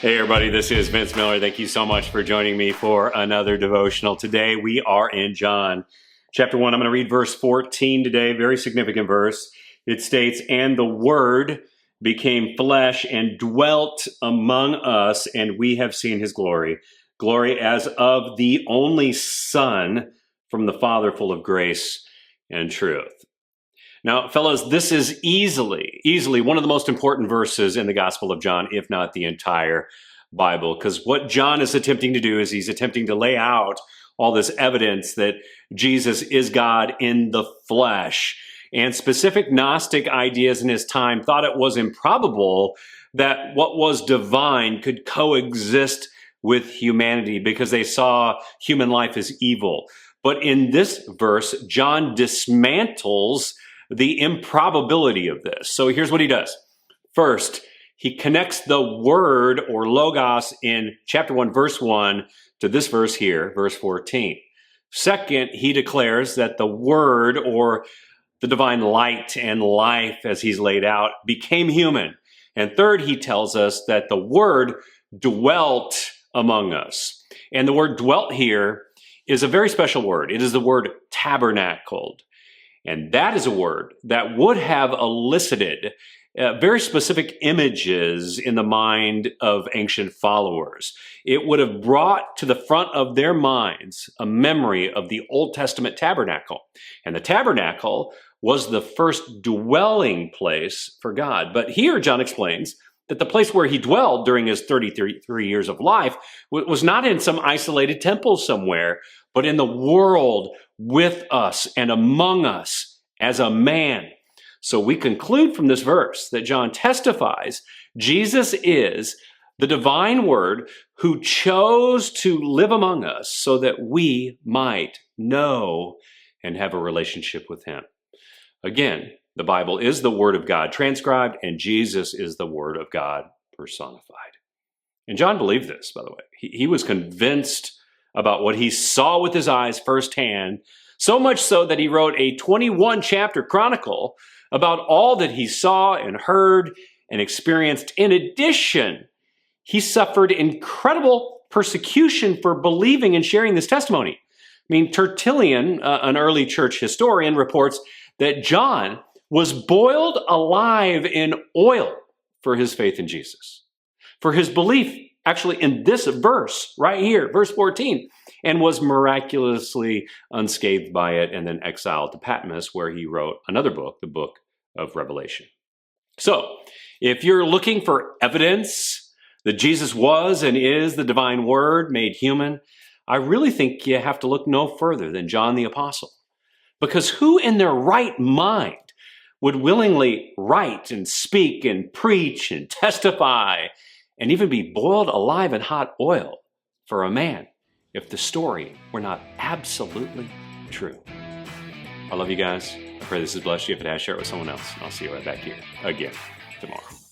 Hey everybody, this is Vince Miller. Thank you so much for joining me for another devotional. Today we are in John chapter 1. I'm going to read verse 14 today, very significant verse. It states, "And the Word became flesh and dwelt among us, and we have seen his glory. Glory as of the only Son from the Father, full of grace and truth." Now, fellows, this is easily one of the most important verses in the Gospel of John, if not the entire Bible, because what John is attempting to do is he's attempting to lay out all this evidence that Jesus is God in the flesh. And specific Gnostic ideas in his time thought it was improbable that what was divine could coexist with humanity because they saw human life as evil. But in this verse, John dismantles the improbability of this. So here's what he does. First, he connects the word or logos in chapter 1, verse 1 to this verse here, verse 14. Second, he declares that the word or the divine light and life as he's laid out became human. And third, he tells us that the word dwelt among us. And the word dwelt here is a very special word. It is the word tabernacled. And that is a word that would have elicited very specific images in the mind of ancient followers. It would have brought to the front of their minds a memory of the Old Testament Tabernacle. And the tabernacle was the first dwelling place for God. But here John explains that the place where he dwelled during his 33 years of life was not in some isolated temple somewhere, but in the world with us and among us as a man. So we conclude from this verse that John testifies Jesus is the divine word who chose to live among us so that we might know and have a relationship with him. Again, the Bible is the word of God transcribed, and Jesus is the word of God personified. And John believed this, by the way. He was convinced about what he saw with his eyes firsthand, so much so that he wrote a 21-chapter chronicle about all that he saw and heard and experienced. In addition, he suffered incredible persecution for believing and sharing this testimony. I mean, Tertullian, an early church historian, reports that John was boiled alive in oil for his faith in Jesus, for his belief actually in this verse right here, verse 14, and was miraculously unscathed by it and then exiled to Patmos, where he wrote another book, the book of Revelation. So if you're looking for evidence that Jesus was and is the divine word made human, I really think you have to look no further than John the Apostle. Because who in their right mind would willingly write and speak and preach and testify and even be boiled alive in hot oil for a man if the story were not absolutely true? I love you guys. I pray this has blessed you. If it has, share it with someone else. I'll see you right back here again tomorrow.